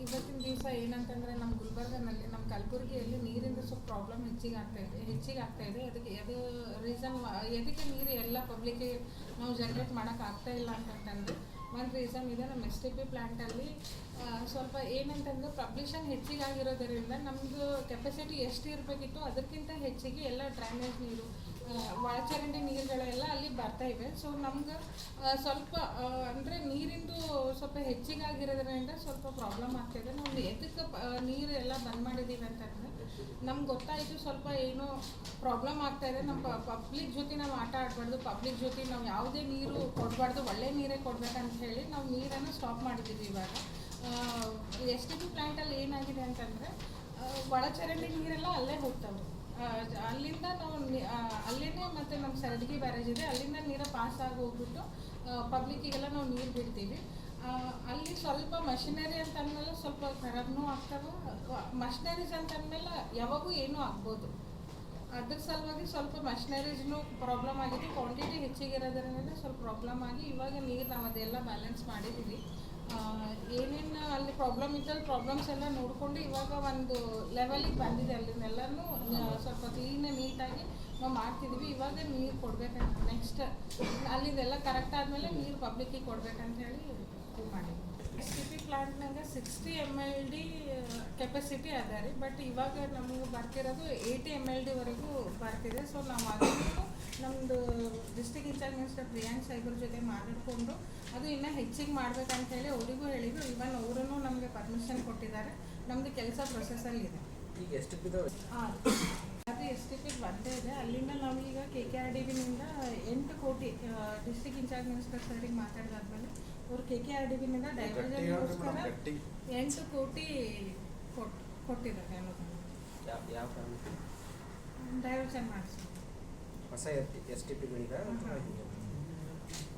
ಇವತ್ತಿನ ದಿವಸ ಏನಂತಂದರೆ ನಮ್ಮ ಗುಲ್ಬರ್ಗನಲ್ಲಿ ನಮ್ಮ ಕಲಬುರಗಿಯಲ್ಲಿ ನೀರಿಂದ ಸ್ವಲ್ಪ ಪ್ರಾಬ್ಲಮ್ ಹೆಚ್ಚಿಗೆ ಆಗ್ತಾ ಇದೆ ಅದು ರೀಸನ್ ಎದಕ್ಕೆ ನೀರು ಎಲ್ಲ ಪಬ್ಲಿಕ್ಕಿಗೆ ನಾವು ಜನ್ರೇಟ್ ಮಾಡೋಕ್ಕಾಗ್ತಾ ಇಲ್ಲ ಅಂತಂತಂದರೆ ಒಂದು ರೀಸನ್ ಇದೆ. ನಮ್ಮ ಎಸ್ ಟಿ ಪಿ ಪ್ಲ್ಯಾಂಟಲ್ಲಿ ಸ್ವಲ್ಪ ಏನಂತಂದ್ರೆ ಪಬ್ಲಿಷನ್ ಹೆಚ್ಚಿಗೆ ಆಗಿರೋದರಿಂದ ನಮ್ಮದು ಕೆಪಾಸಿಟಿ ಎಷ್ಟು ಇರಬೇಕಿತ್ತು ಅದಕ್ಕಿಂತ ಹೆಚ್ಚಿಗೆ ಎಲ್ಲ ಡ್ರೈನೇಜ್ ನೀರು ಒಳಚರಂಡಿ ನೀರುಗಳೆಲ್ಲ ಅಲ್ಲಿ ಬರ್ತಾ ಇವೆ. ಸೊ ನಮ್ಗೆ ಸ್ವಲ್ಪ ಅಂದರೆ ನೀರಿಂದು ಸ್ವಲ್ಪ ಹೆಚ್ಚಿಗೆ ಆಗಿರೋದ್ರಿಂದ ಸ್ವಲ್ಪ ಪ್ರಾಬ್ಲಮ್ ಆಗ್ತಾಯಿದೆ. ನಾವು ಎದಕ್ಕೆ ನೀರು ಎಲ್ಲ ಬಂದ್ ಮಾಡಿದ್ದೀವಿ ಅಂತಂದರೆ ನಮ್ಗೆ ಗೊತ್ತಾಯಿತು ಸ್ವಲ್ಪ ಏನೋ ಪ್ರಾಬ್ಲಮ್ ಆಗ್ತಾಯಿದೆ. ನಮ್ಮ ಪಬ್ಲಿಕ್ ಜೊತೆ ನಾವು ಆಟ ಆಡಬಾರ್ದು, ಪಬ್ಲಿಕ್ ಜೊತೆ ನಾವು ಯಾವುದೇ ನೀರು ಕೊಡಬಾರ್ದು, ಒಳ್ಳೆ ನೀರೇ ಕೊಡಬೇಕಂತ ಹೇಳಿ ನಾವು ನೀರನ್ನು ಸ್ಟಾಪ್ ಮಾಡಿದ್ದೀವಿ. ಇವಾಗ ಎಸ್ ಟಿ ಪಿ ಪ್ಲ್ಯಾಂಟಲ್ಲಿ ಏನಾಗಿದೆ ಅಂತಂದರೆ ಒಳಚರಂಡಿ ನೀರೆಲ್ಲ ಅಲ್ಲೇ ಹೋಗ್ತವೆ. ಅಲ್ಲಿಂದ ನಾವು ಅಲ್ಲೇ ಮತ್ತು ನಮ್ಮ ಸರಡಗಿ ಬ್ಯಾರೇಜ್ ಇದೆ, ಅಲ್ಲಿಂದ ನೀರು ಪಾಸ್ ಆಗಿ ಹೋಗ್ಬಿಟ್ಟು ಪಬ್ಲಿಕ್ಕಿಗೆಲ್ಲ ನಾವು ನೀರು ಬಿಡ್ತೀವಿ. ಅಲ್ಲಿ ಸ್ವಲ್ಪ ಮಷಿನರಿ ಅಂತ ಅಂದಮೇಲೆ ಸ್ವಲ್ಪ ಖರಾಬ್ನೂ ಆಗ್ತವೆ. ಮಷಿನರೀಸ್ ಅಂತ ಅಂದಮೇಲೆ ಯಾವಾಗೂ ಏನೂ ಆಗ್ಬೋದು. ಅದ್ರ ಸಲುವಾಗಿ ಸ್ವಲ್ಪ ಮಷಿನರೀಸ್ನೂ ಪ್ರಾಬ್ಲಮ್ ಆಗಿದೆ. ಕ್ವಾಂಟಿಟಿ ಹೆಚ್ಚಿಗಿರೋದ್ರಿಂದ ಸ್ವಲ್ಪ ಪ್ರಾಬ್ಲಮ್ ಆಗಿ ಇವಾಗ ನೀರು ನಾವು ಅದೆಲ್ಲ ಬ್ಯಾಲೆನ್ಸ್ ಮಾಡಿದ್ದೀವಿ. ಏನೇನು ಅಲ್ಲಿ ಪ್ರಾಬ್ಲಮ್ ಇದ್ದಲ್ಲಿ ಪ್ರಾಬ್ಲಮ್ಸ್ ಎಲ್ಲ ನೋಡಿಕೊಂಡು ಇವಾಗ ಒಂದು ಲೆವೆಲಿಗೆ ಬಂದಿದೆ. ಅಲ್ಲಿನೆಲ್ಲನೂ ಸ್ವಲ್ಪ ಕ್ಲೀನ್ ನೀಟಾಗಿ ನಾವು ಮಾಡ್ತಿದ್ದೀವಿ. ಇವಾಗ ನೀರು ಕೊಡಬೇಕಂತ ನೆಕ್ಸ್ಟ್ ಅಲ್ಲಿದೆಲ್ಲ ಕರೆಕ್ಟ್ ಆದಮೇಲೆ ನೀರು ಪಬ್ಲಿಕ್ಕಿಗೆ ಕೊಡಬೇಕಂತ ಹೇಳಿ ಇದು ಮಾಡಿದ್ವಿ. ಎಸ್ ಟಿ ಪಿ ಪ್ಲ್ಯಾಂಟ್ನಾಗ 60 MLD ಕೆಪಾಸಿಟಿ ಅದ ರೀ. ಬಟ್ ಇವಾಗ ನಮಗೆ ಬರ್ತಿರೋದು 80 MLD ವರೆಗೂ ಬರ್ತಿದೆ. ಸೊ ನಾವು ಅದನ್ನು ನಮ್ಮದು ಡಿಸ್ಟ್ರಿಕ್ಟ್ ಇನ್ಚಾರ್ಜ್ ಮಿನಿಸ್ಟರ್ ಪ್ರಿಯಾಂಕ್ ಸಾಹೇಬ್ರ ಜೊತೆ ಮಾತಾಡಿಕೊಂಡು ಅದು ಇನ್ನೂ ಹೆಚ್ಚಿಗೆ ಮಾಡ್ಬೇಕಂತ ಹೇಳಿ ಅವರಿಗೂ ಹೇಳಿದ್ರು. ಇವನ್ ಅವರೂ ನಮಗೆ ಪರ್ಮಿಷನ್ ಕೊಟ್ಟಿದ್ದಾರೆ. ನಮ್ಮದು ಕೆಲಸ ಪ್ರೊಸೆಸಲ್ಲಿದೆ. ಈಗ ಎಷ್ಟು ಅದು ಎಸ್ ಟಿ ಪಿ ಬಂದೇ ಇದೆ. ಅಲ್ಲಿಂದ ನಾವೀಗ KKRDBನಿಂದ 8 ಕೋಟಿ ಡಿಸ್ಟ್ರಿಕ್ಟ್ ಇನ್ಚಾರ್ಜ್ ಮಿನಿಸ್ಟರ್ ಸರಿಗೆ ಮಾತಾಡಿದಾದ್ಮೇಲೆ ಅವರು KKRDBನಿಂದ ಡೈವರ್ಜನ್ಗೋಸ್ಕರ 8 ಕೋಟಿ ಕೊಟ್ಟಿದ್ದಾರೆ. ಅನ್ನೋದು ಡೈವರ್ಜನ್ ಮಾಡಿಸಿ ಹೊಸ ಎಸ್ ಟಿ ಪಿಗಳಿಗ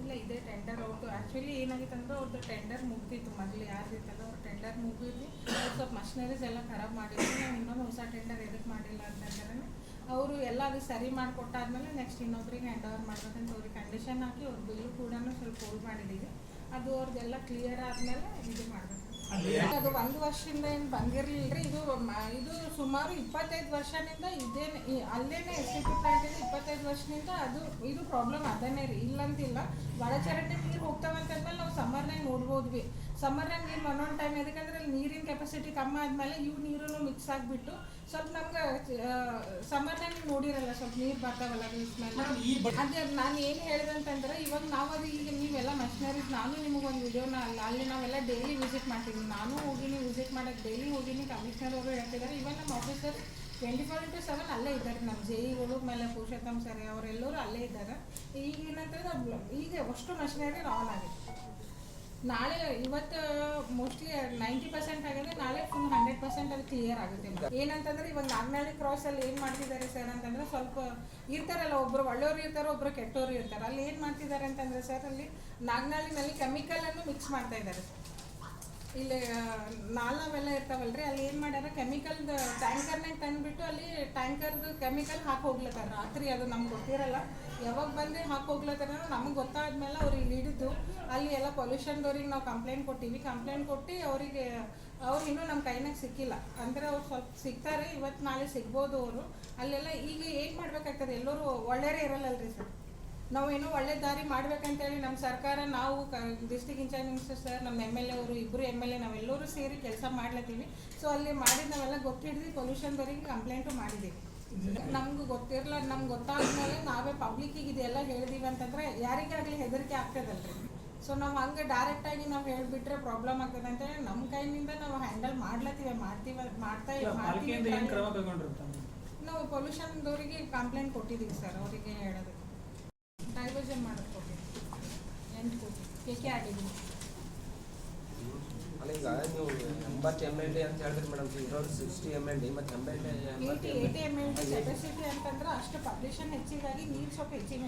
ಇಲ್ಲ, ಇದೇ ಟೆಂಡರ್ ಅವ್ರದ್ದು. ಆ್ಯಕ್ಚುಲಿ ಏನಾಗಿತ್ತು ಅಂದ್ರೆ ಅವ್ರದ್ದು ಟೆಂಡರ್ ಮುಗ್ದಿತ್ತು. ಮೊದಲು ಯಾರ್ದಿತ್ತಲ್ಲ ಅವ್ರ ಟೆಂಡರ್ ಮುಗಿದು ಅವ್ರು ಸ್ವಲ್ಪ ಮಷಿನರೀಸ್ ಎಲ್ಲ ಖರಾಬ್ ಮಾಡಿದ್ರು. ನಾವು ಇನ್ನೊಂದು ಹೊಸ ಟೆಂಡರ್ ಎದಕ್ಕೆ ಮಾಡಿಲ್ಲ ಅಂತಂದ್ರೆ ಅವರು ಎಲ್ಲ ಅದು ಸರಿ ಮಾಡಿಕೊಟ್ಟಾದ್ಮೇಲೆ ನೆಕ್ಸ್ಟ್ ಇನ್ನೊಬ್ರಿಗೆ ಹ್ಯಾಂಡ್ ಓವರ್ ಮಾಡ್ಬೇಕಂತ ಅವ್ರಿಗೆ ಕಂಡೀಷನ್ ಹಾಕಿ ಅವ್ರ ಬಿಲ್ಲು ಕೂಡ ಸ್ವಲ್ಪ ಹೋಲ್ಡ್ ಮಾಡಿದ್ದೀವಿ. ಅದು ಅವ್ರದ್ದೆಲ್ಲ ಕ್ಲಿಯರ್ ಆದಮೇಲೆ ಇದು ಮಾಡಬೇಕು. ಅದು 1 ವರ್ಷದಿಂದ ಏನು ಬಂದಿರಲಿಲ್ಲ ರೀ. ಇದು ಸುಮಾರು 25 ವರ್ಷದಿಂದ ಇದೇನೆ ಅಲ್ಲೇನೆ ಎಸ್ ಟಿ ಪಿ ಪ್ಲ್ಯಾಂಟ್ ಇದೆ. 25 ವರ್ಷದಿಂದ ಇದು ಪ್ರಾಬ್ಲಮ್ ಅದನ್ನೇ ರೀ, ಇಲ್ಲಂತಿಲ್ಲ. ಒಳಚರಂಡಿ ನೀರು ಹೋಗ್ತಾವಂತಂದ್ಮೇಲೆ ನಾವು ಸಮ್ಮರ್ನಾಗ ನೋಡ್ಬೋದು. ಸಮ್ಮರ್ನಾಗ ನೀರು ಒಂದೊಂದು ಟೈಮ್ ಎದಕ್ಕಂದ್ರೆ ಅಲ್ಲಿ ನೀರಿನ ಕೆಪಾಸಿಟಿ ಕಮ್ಮಿ ಆದಮೇಲೆ ಇವು ನೀರು ಮಿಕ್ಸ್ ಆಗಿಬಿಟ್ಟು ಸ್ವಲ್ಪ ನಮ್ಗೆ ಸಮ್ಮರ್ನಾಗ ನೀವು ನೋಡಿರಲ್ಲ ಸ್ವಲ್ಪ ನೀರು ಬರ್ತಾವಲ್ಲ ಸ್ಮೆಲ್. ಅದೇ ನಾನು ಏನು ಹೇಳಿದೆ ಅಂತಂದ್ರೆ ಇವಾಗ ನಾವು ಅದು ಈಗ ನೀವೆಲ್ಲ ಮಷಿನರೀಸ್ ನಾನು ನಿಮಗೊಂದು ವಿಡಿಯೋನ ಅಲ್ಲಿ ನಾವೆಲ್ಲ ಡೈಲಿ ವಿಸಿಟ್ ಮಾಡ್ತೀವಿ. ನಾನು ಹೋಗಿನಿ ವಿಸಿಟ್ ಮಾಡೋಕ್ಕೆ, ಡೈಲಿ ಹೋಗಿನಿ. ಕಮಿಷನರ್ ಅವರು ಹೇಳ್ತಿದ್ದಾರೆ. ಇವನ್ ನಮ್ಮ ಆಫೀಸರ್ 24/7 ಅಲ್ಲೇ ಇದ್ದಾರೆ. ನಮ್ಮ JEಗಳು ಮೇಲೆ ಪುರುಷೋತ್ತಮ್ ಸರ್ ಅವರೆಲ್ಲರೂ ಅಲ್ಲೇ ಇದ್ದಾರೆ. ಈಗ ಏನಂತಂದ್ರೆ ಈಗ ಅಷ್ಟು ಮಷಿನರಿ ಆನ್ ಆಗಿದೆ. ನಾಳೆ ಇವತ್ತು ಮೋಸ್ಟ್ಲಿ 90% ಆಗಿದೆ. ನಾಳೆ ಫುಲ್ 100% ಅದು ಕ್ಲಿಯರ್ ಆಗುತ್ತೆ. ಏನಂತಂದ್ರೆ ಇವಾಗ ನಾಗನಹಳ್ಳಿ ಕ್ರಾಸಲ್ಲಿ ಏನು ಮಾಡ್ತಿದ್ದಾರೆ ಸರ್ ಅಂತಂದ್ರೆ ಸ್ವಲ್ಪ ಇರ್ತಾರಲ್ಲ, ಒಬ್ಬರು ಒಳ್ಳೆಯವರು ಇರ್ತಾರೆ, ಒಬ್ಬರು ಕೆಟ್ಟವರು ಇರ್ತಾರೆ. ಅಲ್ಲಿ ಏನು ಮಾಡ್ತಿದ್ದಾರೆ ಅಂತಂದರೆ ಸರ್ ಅಲ್ಲಿ ನಾಗನಹಳ್ಳಿನಲ್ಲಿ ಕೆಮಿಕಲನ್ನು ಮಿಕ್ಸ್ ಮಾಡ್ತಾ ಇದ್ದಾರೆ. ಇಲ್ಲಿ ನಾಲವೆಲ್ಲ ಇರ್ತಾವಲ್ರಿ, ಅಲ್ಲಿ ಏನು ಮಾಡ್ಯಾರ ಕೆಮಿಕಲ್ದು ಟ್ಯಾಂಕರ್ನಾಗ ತಂದುಬಿಟ್ಟು ಅಲ್ಲಿ ಟ್ಯಾಂಕರ್ದು ಕೆಮಿಕಲ್ ಹಾಕಿ ಹೋಗ್ಲತ್ತಾರ ರಾತ್ರಿ. ಅದು ನಮ್ಗೆ ಗೊತ್ತಿರಲ್ಲ, ಯಾವಾಗ ಬಂದು ಹಾಕಿ ಹೋಗ್ಲತ್ತಾರ ನಮಗೆ ಗೊತ್ತಾದ್ಮೇಲೆ ಅವ್ರಿಗೆ ಹಿಡಿದು ಅಲ್ಲಿ ಎಲ್ಲ ಪೊಲ್ಯೂಷನ್ದವ್ರಿಗೆ ನಾವು ಕಂಪ್ಲೇಂಟ್ ಕೊಟ್ಟಿವಿ. ಕಂಪ್ಲೇಂಟ್ ಕೊಟ್ಟು ಅವ್ರಿಗೆ ಅವ್ರು ಇನ್ನೂ ನಮ್ಮ ಕೈನಾಗ ಸಿಕ್ಕಿಲ್ಲ. ಅಂದರೆ ಅವ್ರು ಸ್ವಲ್ಪ ಸಿಗ್ತಾರೆ, ಇವತ್ತು ನಾಳೆ ಸಿಗ್ಬೋದು ಅವರು. ಅಲ್ಲೆಲ್ಲ ಈಗ ಏನು ಮಾಡ್ಬೇಕಾಗ್ತದೆ, ಎಲ್ಲರೂ ಒಳ್ಳೆಯರೇ ಇರಲ್ಲಲ್ರಿ ಸರ್. ನಾವೇನೋ ಒಳ್ಳೆ ದಾರಿ ಮಾಡ್ಬೇಕಂತೇಳಿ ನಮ್ಮ ಸರ್ಕಾರ, ನಾವು ಡಿಸ್ಟ್ರಿಕ್ಟ್ ಇನ್ಚಾರ್ಜ್ ಮಿನಿಸ್ಟರ್ ಸರ್, ನಮ್ಮ MLA ಅವರು, ಇಬ್ಬರು MLA ನಾವೆಲ್ಲರೂ ಸೇರಿ ಕೆಲಸ ಮಾಡ್ಲತ್ತೀವಿ. ಸೊ ಅಲ್ಲಿ ಮಾಡಿದ ನಾವೆಲ್ಲ ಗೊತ್ತಿಡಿದು ಪೊಲ್ಯೂಷನ್ದವರಿಗೆ ಕಂಪ್ಲೇಂಟು ಮಾಡಿದ್ದೀವಿ. ನಮ್ಗೆ ಗೊತ್ತಿರಲ್ಲ, ನಮ್ಗೆ ಗೊತ್ತಾದ್ಮೇಲೆ ನಾವೇ ಪಬ್ಲಿಕ್ಕಿಗೆ ಇದೆಲ್ಲ ಹೇಳಿದೀವಿ ಅಂತಂದರೆ ಯಾರಿಗಾಗಲಿ ಹೆದರಿಕೆ ಆಗ್ತದಲ್ರಿ. ಸೊ ನಾವು ಹಂಗೆ ಡೈರೆಕ್ಟಾಗಿ ನಾವು ಹೇಳಿಬಿಟ್ರೆ ಪ್ರಾಬ್ಲಮ್ ಆಗ್ತದೆ ಅಂತೇಳಿ ನಮ್ಮ ಕೈನಿಂದ ನಾವು ಹ್ಯಾಂಡಲ್ ಮಾಡ್ತಾ ನಾವು ಪೊಲ್ಯೂಷನ್ದವರಿಗೆ ಕಂಪ್ಲೇಂಟ್ ಕೊಟ್ಟಿದ್ದೀವಿ ಸರ್. ಅವರಿಗೆ ಹೇಳೋದು ಡೈವರ್ಜನ್ ಮಾಡೋದು ಕೊಟ್ಟಿದ್ದೀವಿ 8 ಕೋಟಿ KKRDB. ಈಗ ನೀವು 80 MLD ಅಂತ ಹೇಳಿದ್ರಿ ಮೇಡಮ್, ಇರೋದು 60 MLD ಮತ್ತು 80 MLD ಕೆಪಾಸಿಟಿ ಅಂತಂದ್ರೆ ಅಷ್ಟು ಪಬ್ಲಿಷನ್ ಹೆಚ್ಚಿಗಾಗಿ ನೀರು ಸ್ವಲ್ಪ ಹೆಚ್ಚಿಗೆ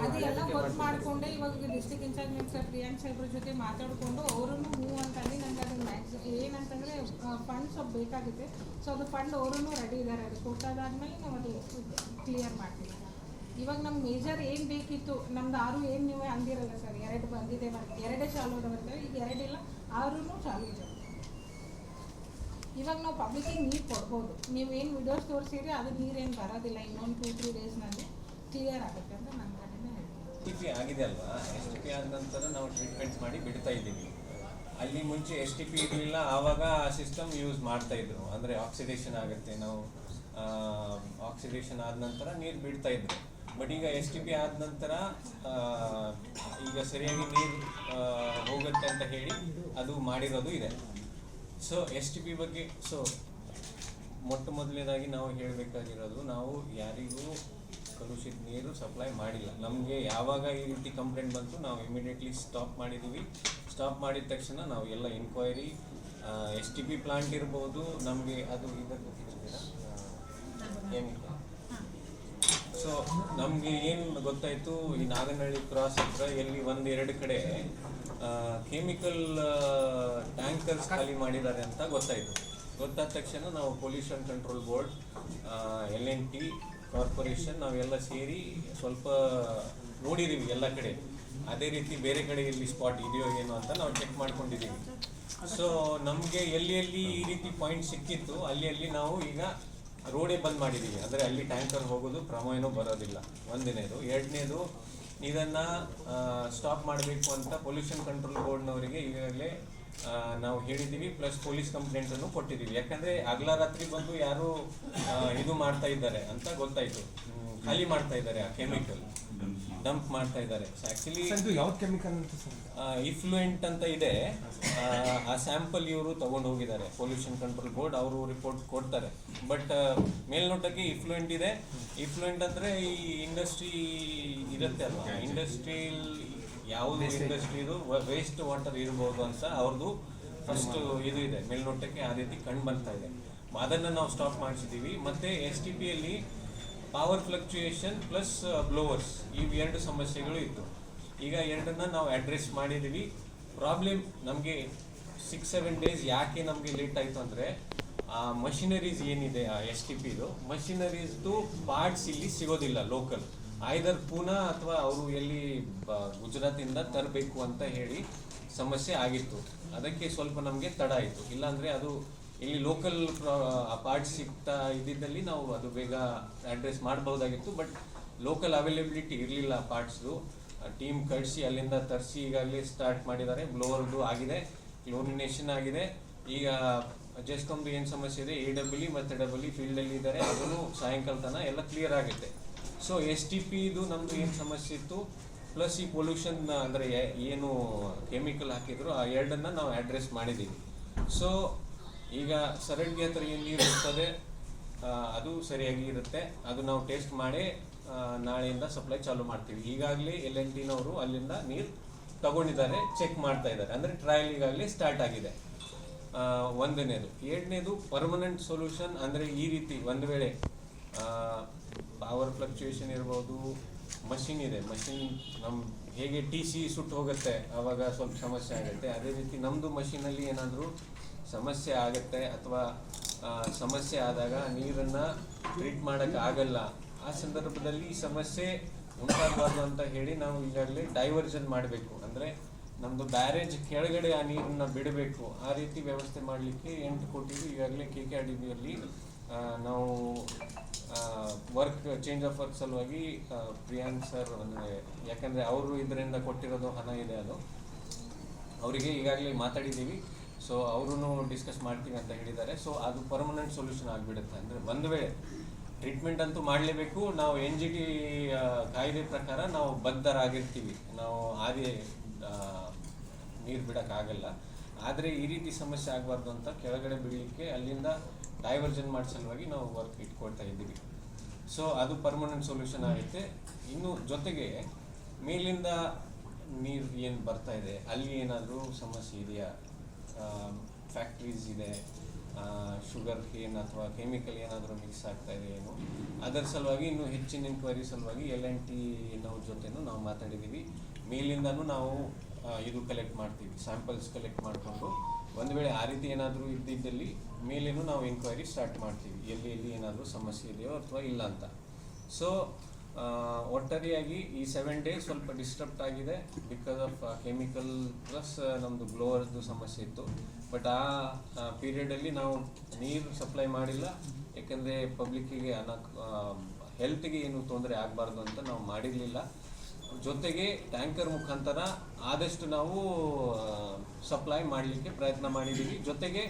ಅದೆಲ್ಲ ವರ್ಕ್ ಮಾಡಿಕೊಂಡೆ ಇವಾಗ ಡಿಸ್ಟ್ರಿಕ್ಟ್ ಇನ್ಚಾರ್ಜ್ ಮಿನಿಸ್ಟರ್ ಪ್ರಿಯಾಂಕ್ ಸಾಹೇಬ್ರ ಜೊತೆ ಮಾತಾಡಿಕೊಂಡು ಅವರು ಹ್ಞೂ ಅಂತಂದು ನಂಗೆ ಅದು ಏನಂತಂದರೆ ಫಂಡ್ ಸ್ವಲ್ಪ ಬೇಕಾಗುತ್ತೆ. ಸೊ ಅದು ಫಂಡ್ ಅವರೂ ರೆಡಿ ಇದ್ದಾರೆ. ಅದು ಕೊಟ್ಟಾದಾದ್ಮೇಲೆ ನಾವು ಅದು ಕ್ಲಿಯರ್ ಮಾಡ್ತೀವಿ. ಇವಾಗ ನಮ್ಗೆ ಮೇಜರ್ ಏನು ಬೇಕಿತ್ತು, ನಮ್ದು 6 ಏನು ನೀವು ಅಂದಿರಲ್ಲ ಸರ್, 2 ಬಂದಿದೆ, 2 ಚಾಲು ಅದಾವಂತ. ಈಗ 2 ಇಲ್ಲ, ಆದ್ರೂ ಚಾಲು ಇದೆ. ಇವಾಗ ನಾವು ಪಬ್ಲಿಕ್ಕಿಗೆ ನೀರು ಕೊಡ್ಬೋದು, ನೀವೇನು ವಿಡಿಯೋಸ್ ತೋರಿಸಿರಿ ಅದು ನೀರೇನು ಬರೋದಿಲ್ಲ, ಇನ್ನೊಂದು 2-3 ಡೇಸ್ನಲ್ಲಿ ಕ್ಲಿಯರ್ ಆಗುತ್ತೆ ಅಂತ ನನ್ನ ಕಡೆನೇ ಹೇಳ್ತೀನಿ. STP ಆಗಿದೆ ಅಲ್ವಾ, STP ಆದ ನಂತರ ನಾವು ಟ್ರೀಟ್ಮೆಂಟ್ಸ್ ಮಾಡಿ ಬಿಡ್ತಾ ಇದ್ದೀವಿ. ಅಲ್ಲಿ ಮುಂಚೆ STP ಇರಲಿಲ್ಲ, ಆವಾಗ ಆ ಸಿಸ್ಟಮ್ ಯೂಸ್ ಮಾಡ್ತಾ ಇದ್ರು. ಅಂದರೆ ಆಕ್ಸಿಡೇಷನ್ ಆಗುತ್ತೆ, ನಾವು ಆಕ್ಸಿಡೇಷನ್ ಆದ ನಂತರ ನೀರು ಬಿಡ್ತಾ ಇದ್ರು. ಬಟ್ ಈಗ STP ಆದ ನಂತರ ಈಗ ಸರಿಯಾಗಿ ನೀರು ಹೋಗುತ್ತೆ ಅಂತ ಹೇಳಿ ಅದು ಮಾಡಿರೋದು ಇದೆ. ಸೊ STP ಬಗ್ಗೆ ಮೊಟ್ಟ ಮೊದಲನೇದಾಗಿ ನಾವು ಹೇಳಬೇಕಾಗಿರೋದು, ನಾವು ಯಾರಿಗೂ ಕಲುಷಿತ ನೀರು ಸಪ್ಲೈ ಮಾಡಿಲ್ಲ. ನಮಗೆ ಯಾವಾಗ ಈ ರೀತಿ ಕಂಪ್ಲೇಂಟ್ ಬಂತು ನಾವು ಇಮಿಡಿಯೇಟ್ಲಿ ಸ್ಟಾಪ್ ಮಾಡಿದ್ದೀವಿ. ಸ್ಟಾಪ್ ಮಾಡಿದ ತಕ್ಷಣ ನಾವು ಎಲ್ಲ ಇನ್ಕ್ವೈರಿ, STP ಪ್ಲಾಂಟ್ ಇರ್ಬೋದು, ನಮಗೆ ಅದು ಇದಕ್ಕೆ ಏನಿಲ್ಲ. ಸೊ ನಮಗೆ ಏನು ಗೊತ್ತಾಯಿತು, ಈ ನಾಗನಹಳ್ಳಿ ಕ್ರಾಸ್ ಹತ್ರ ಎಲ್ಲಿ 1-2 ಕಡೆ ಕೆಮಿಕಲ್ ಟ್ಯಾಂಕರ್ಸ್ ಖಾಲಿ ಮಾಡಿದ್ದಾರೆ ಅಂತ ಗೊತ್ತಾಯಿತು. ಗೊತ್ತಾದ ತಕ್ಷಣ ನಾವು pollution control board, L&T corporation ನಾವೆಲ್ಲ ಸೇರಿ ಸ್ವಲ್ಪ ನೋಡಿದ್ದೀವಿ ಎಲ್ಲ ಕಡೆ. ಅದೇ ರೀತಿ ಬೇರೆ ಕಡೆ ಎಲ್ಲಿ ಸ್ಪಾಟ್ ಇದೆಯೋ ಏನೋ ಅಂತ ನಾವು ಚೆಕ್ ಮಾಡ್ಕೊಂಡಿದ್ದೀವಿ. ಸೊ ನಮಗೆ ಎಲ್ಲಿ ಈ ರೀತಿ ಪಾಯಿಂಟ್ ಸಿಕ್ಕಿತ್ತು ಅಲ್ಲಿ ನಾವು ಈಗ ರೋಡೇ ಬಂದ್ ಮಾಡಿದ್ದೀವಿ. ಅಂದರೆ ಅಲ್ಲಿ ಟ್ಯಾಂಕರ್ ಹೋಗೋದು ಕ್ರಮ ಏನೂ ಬರೋದಿಲ್ಲ, ಒಂದನೇದು. ಎರಡನೇದು, ಇದನ್ನು ಸ್ಟಾಪ್ ಮಾಡಬೇಕು ಅಂತ ಪೊಲ್ಯೂಷನ್ ಕಂಟ್ರೋಲ್ ಬೋರ್ಡ್ನವರಿಗೆ ಈಗಾಗಲೇ ನಾವು ಹೇಳಿದ್ದೀವಿ, ಪ್ಲಸ್ ಪೊಲೀಸ್ ಕಂಪ್ಲೇಂಟನ್ನು ಕೊಟ್ಟಿದ್ದೀವಿ. ಯಾಕಂದರೆ ಹಗಲ ರಾತ್ರಿ ಬಂದು ಯಾರು ಇದು ಮಾಡ್ತಾ ಇದ್ದಾರೆ ಅಂತ ಗೊತ್ತಾಯಿತು, ಖಾಲಿ ಮಾಡ್ತಾ ಇದ್ದಾರೆ, ಆ ಕೆಮಿಕಲ್ ಡಂಪ್ ಮಾಡ್ತಾ ಇದ್ದಾರೆ. ಆ್ಯಕ್ಚುಲಿ ಯಾವ ಕೆಮಿಕಲ್ ಅಂತ ಸರ್? ಇಫ್ಲುಯೆಂಟ್ ಅಂತ ಇದೆ. ಆ ಸ್ಯಾಂಪಲ್ ಇವರು ತಗೊಂಡು ಹೋಗಿದ್ದಾರೆ ಪೊಲ್ಯೂಷನ್ ಕಂಟ್ರೋಲ್ ಬೋರ್ಡ್, ಅವರು ರಿಪೋರ್ಟ್ ಕೊಡ್ತಾರೆ. ಬಟ್ ಮೇಲ್ನೋಟಕ್ಕೆ ಇಫ್ಲುಯೆಂಟ್ ಇದೆ. ಇಫ್ಲುಯೆಂಟ್ ಅಂದರೆ ಈ ಇಂಡಸ್ಟ್ರಿ ಇರುತ್ತೆ ಅಲ್ವಾ, ಇಂಡಸ್ಟ್ರಿಯಲ್ ಯಾವುದು ಇಂಡಸ್ಟ್ರಿದು ವೇಸ್ಟ್ ವಾಟರ್ ಇರ್ಬೋದು ಅಂತ ಅವ್ರದ್ದು ಫಸ್ಟ್ ಇದು ಇದೆ, ಮೇಲ್ನೋಟಕ್ಕೆ ಆ ರೀತಿ ಕಂಡು ಬರ್ತಾ ಇದೆ. ಅದನ್ನು ನಾವು ಸ್ಟಾಪ್ ಮಾಡಿಸಿದ್ದೀವಿ. ಮತ್ತು STPಯಲ್ಲಿ ಪವರ್ ಫ್ಲಕ್ಚುಯೇಷನ್ ಪ್ಲಸ್ ಬ್ಲೋವರ್ಸ್, ಇವು 2 ಸಮಸ್ಯೆಗಳು ಇತ್ತು. ಈಗ 2ನ್ನ ನಾವು ಅಡ್ರೆಸ್ ಮಾಡಿದ್ದೀವಿ. ಪ್ರಾಬ್ಲಮ್ ನಮಗೆ 6-7 ಡೇಸ್ ಯಾಕೆ ನಮಗೆ ಲೇಟ್ ಆಯಿತು ಅಂದರೆ, ಆ ಮಷಿನರೀಸ್ ಏನಿದೆ ಆ STPದು ಮಷಿನರೀಸ್ದು ಪಾರ್ಟ್ಸ್ ಇಲ್ಲಿ ಸಿಗೋದಿಲ್ಲ ಲೋಕಲ್. ಐದರ್ ಪೂನಾ ಅಥವಾ ಅವರು ಎಲ್ಲಿ ಗುಜರಾತಿಂದ ತರಬೇಕು ಅಂತ ಹೇಳಿ ಸಮಸ್ಯೆ ಆಗಿತ್ತು. ಅದಕ್ಕೆ ಸ್ವಲ್ಪ ನಮಗೆ ತಡ ಆಯಿತು. ಇಲ್ಲಾಂದರೆ ಅದು ಇಲ್ಲಿ ಲೋಕಲ್ ಪಾರ್ಟ್ಸ್ ಸಿಗ್ತಾ ಇದ್ದಿದ್ದಲ್ಲಿ ನಾವು ಅದು ಬೇಗ ಅಡ್ರೆಸ್ ಮಾಡ್ಬೋದಾಗಿತ್ತು. ಬಟ್ ಲೋಕಲ್ ಅವೈಲೇಬಿಲಿಟಿ ಇರಲಿಲ್ಲ ಪಾರ್ಟ್ಸ್ದು. ಟೀಮ್ ಕಳಿಸಿ ಅಲ್ಲಿಂದ ತರಿಸಿ ಈಗಾಗಲೇ ಸ್ಟಾರ್ಟ್ ಮಾಡಿದ್ದಾರೆ. ಬ್ಲೋವರ್ದು ಆಗಿದೆ, ಕ್ಲೋರಿನೇಷನ್ ಆಗಿದೆ. ಈಗ ಜಸ್ಟ್ ಒಂದು ಏನು ಸಮಸ್ಯೆ ಇದೆ, AWE ಮತ್ತು AWE ಫೀಲ್ಡಲ್ಲಿ ಇದ್ದಾರೆ, ಅದನ್ನು ಸಾಯಂಕಾಲ ತನಕ ಎಲ್ಲ ಕ್ಲಿಯರ್ ಆಗುತ್ತೆ. ಸೊ STPದು ನಮ್ಮದು ಏನು ಸಮಸ್ಯೆ ಇತ್ತು, ಪ್ಲಸ್ ಈ ಪೊಲ್ಯೂಷನ್ ಅಂದರೆ ಏನು ಕೆಮಿಕಲ್ ಹಾಕಿದ್ರು, ಆ 2ನ್ನ ನಾವು ಅಡ್ರೆಸ್ ಮಾಡಿದ್ದೀವಿ. ಸೊ ಈಗ ಸರಡ್ಗೆ ಹತ್ರ ಏನು ನೀರು ಇರ್ತದೆ ಅದು ಸರಿಯಾಗಿ ಇರುತ್ತೆ. ಅದು ನಾವು ಟೆಸ್ಟ್ ಮಾಡಿ ನಾಳೆಯಿಂದ ಸಪ್ಲೈ ಚಾಲೂ ಮಾಡ್ತೀವಿ. ಈಗಾಗಲೇ L&Tನವರು ಅಲ್ಲಿಂದ ನೀರು ತಗೊಂಡಿದ್ದಾರೆ, ಚೆಕ್ ಮಾಡ್ತಾ ಇದ್ದಾರೆ. ಅಂದರೆ ಟ್ರಯಲ್ ಈಗಾಗಲೇ ಸ್ಟಾರ್ಟ್ ಆಗಿದೆ. ಒಂದನೇದು. ಎರಡನೇದು ಪರ್ಮನೆಂಟ್ ಸೊಲ್ಯೂಷನ್ ಅಂದರೆ ಈ ರೀತಿ ಒಂದು ವೇಳೆ ಪವರ್ ಫ್ಲಕ್ಚುಯೇಷನ್ ಇರ್ಬೋದು, ಮಷಿನ್ ಇದೆ, ಮಷಿನ್ ನಮ್ಮ ಹೇಗೆ TC ಸುಟ್ಟು ಹೋಗುತ್ತೆ ಆವಾಗ ಸ್ವಲ್ಪ ಸಮಸ್ಯೆ ಆಗುತ್ತೆ, ಅದೇ ರೀತಿ ನಮ್ಮದು ಮಷಿನಲ್ಲಿ ಏನಾದರೂ ಸಮಸ್ಯೆ ಆಗುತ್ತೆ ಅಥವಾ ಸಮಸ್ಯೆ ಆದಾಗ ನೀರನ್ನು ಟ್ರೀಟ್ ಮಾಡೋಕ್ಕೆ ಆಗಲ್ಲ, ಆ ಸಂದರ್ಭದಲ್ಲಿ ಈ ಸಮಸ್ಯೆ ಉಂಟಾಗಬಾರ್ದು ಅಂತ ಹೇಳಿ ನಾವು ಈಗಾಗಲೇ ಡೈವರ್ಷನ್ ಮಾಡಬೇಕು. ಅಂದರೆ ನಮ್ಮದು ಬ್ಯಾರೇಜ್ ಕೆಳಗಡೆ ಆ ನೀರನ್ನು ಬಿಡಬೇಕು. ಆ ರೀತಿ ವ್ಯವಸ್ಥೆ ಮಾಡಲಿಕ್ಕೆ 8 ಕೋಟಿ ಈಗಾಗಲೇ KKRDBಯಲ್ಲಿ ನಾವು ವರ್ಕ್ ಚೇಂಜ್ ಆಫ್ ವರ್ಕ್ ಸಲುವಾಗಿ ಪ್ರಿಯಾಂಕ್ ಸರ್, ಅಂದರೆ ಯಾಕಂದರೆ ಅವರು ಇದರಿಂದ ಕೊಟ್ಟಿರೋದು ಹಣ ಇದೆ, ಅದು ಅವರಿಗೆ ಈಗಾಗಲೇ ಮಾತಾಡಿದ್ದೀವಿ. ಸೊ ಅವರು ಡಿಸ್ಕಸ್ ಮಾಡ್ತೀವಿ ಅಂತ ಹೇಳಿದ್ದಾರೆ. ಸೊ ಅದು ಪರ್ಮನೆಂಟ್ ಸೊಲ್ಯೂಷನ್ ಆಗಿಬಿಡುತ್ತೆ. ಅಂದರೆ ಒಂದು ವೇಳೆ ಟ್ರೀಟ್ಮೆಂಟ್ ಅಂತೂ ಮಾಡಲೇಬೇಕು. ನಾವು NGT ಕಾಯ್ದೆ ಪ್ರಕಾರ ನಾವು ಬದ್ಧರಾಗಿರ್ತೀವಿ, ನಾವು ಹಾಗೆ ನೀರು ಬಿಡೋಕ್ಕಾಗಲ್ಲ. ಆದರೆ ಈ ರೀತಿ ಸಮಸ್ಯೆ ಆಗಬಾರ್ದು ಅಂತ ಕೆಳಗಡೆ ಬಿಡಲಿಕ್ಕೆ ಅಲ್ಲಿಂದ ಡೈವರ್ಷನ್ ಮಾಡೋ ಸಲುವಾಗಿ ನಾವು ವರ್ಕ್ ಇಟ್ಕೊಳ್ತಾ ಇದ್ದೀವಿ. ಸೊ ಅದು ಪರ್ಮನೆಂಟ್ ಸೊಲ್ಯೂಷನ್ ಆಗುತ್ತೆ. ಇನ್ನು ಜೊತೆಗೆ ಮೇಲಿಂದ ನೀರು ಏನು ಬರ್ತಾ ಇದೆ ಅಲ್ಲಿ ಏನಾದರೂ ಸಮಸ್ಯೆ ಇದೆಯಾ, ಫ್ಯಾಕ್ಟ್ರೀಸ್ ಇದೆ, ಶುಗರ್ ಕೇನ್ ಅಥವಾ ಕೆಮಿಕಲ್ ಏನಾದರೂ ಮಿಕ್ಸ್ ಆಗ್ತಾ ಇದೆ ಏನು, ಅದರ ಸಲುವಾಗಿ ಇನ್ನೂ ಹೆಚ್ಚಿನ ಎನ್ಕ್ವೈರಿ ಸಲುವಾಗಿ L&Tನವ್ರ ಜೊತೆನೂ ನಾವು ಮಾತಾಡಿದ್ದೀವಿ. ಮೇಲಿಂದನೂ ನಾವು ಇದು ಕಲೆಕ್ಟ್ ಮಾಡ್ತೀವಿ, ಸ್ಯಾಂಪಲ್ಸ್ ಕಲೆಕ್ಟ್ ಮಾಡಿಕೊಂಡು ಒಂದು ವೇಳೆ ಆ ರೀತಿ ಏನಾದರೂ ಇದ್ದಿದ್ದಲ್ಲಿ ಮೇಲೇನೂ ನಾವು ಎನ್ಕ್ವೈರಿ ಸ್ಟಾರ್ಟ್ ಮಾಡ್ತೀವಿ, ಎಲ್ಲಿ ಏನಾದರೂ ಸಮಸ್ಯೆ ಇದೆಯೋ ಅಥವಾ ಇಲ್ಲ ಅಂತ. ಸೊ ಒಟ್ಟಾರೆಯಾಗಿ ಈ 7 days ಸ್ವಲ್ಪ ಡಿಸ್ಟರ್ಬ್ ಆಗಿದೆ ಬಿಕಾಸ್ ಆಫ್ ಕೆಮಿಕಲ್ ಪ್ಲಸ್ ನಮ್ಮದು ಬ್ಲೋವರ್ದು ಸಮಸ್ಯೆ ಇತ್ತು. ಬಟ್ ಆ ಪೀರಿಯಡಲ್ಲಿ ನಾವು ನೀರು ಸಪ್ಲೈ ಮಾಡಿಲ್ಲ, ಯಾಕಂದರೆ ಪಬ್ಲಿಕ್ಕಿಗೆ ಹೆಲ್ತ್ಗೆ ಏನು ತೊಂದರೆ ಆಗಬಾರ್ದು ಅಂತ ನಾವು ಮಾಡಿರಲಿಲ್ಲ. ಜೊತೆಗೆ ಟ್ಯಾಂಕರ್ ಮುಖಾಂತರ ಆದಷ್ಟು ನಾವು ಸಪ್ಲೈ ಮಾಡಲಿಕ್ಕೆ ಪ್ರಯತ್ನ ಮಾಡಿದ್ದೀವಿ. ಜೊತೆಗೆ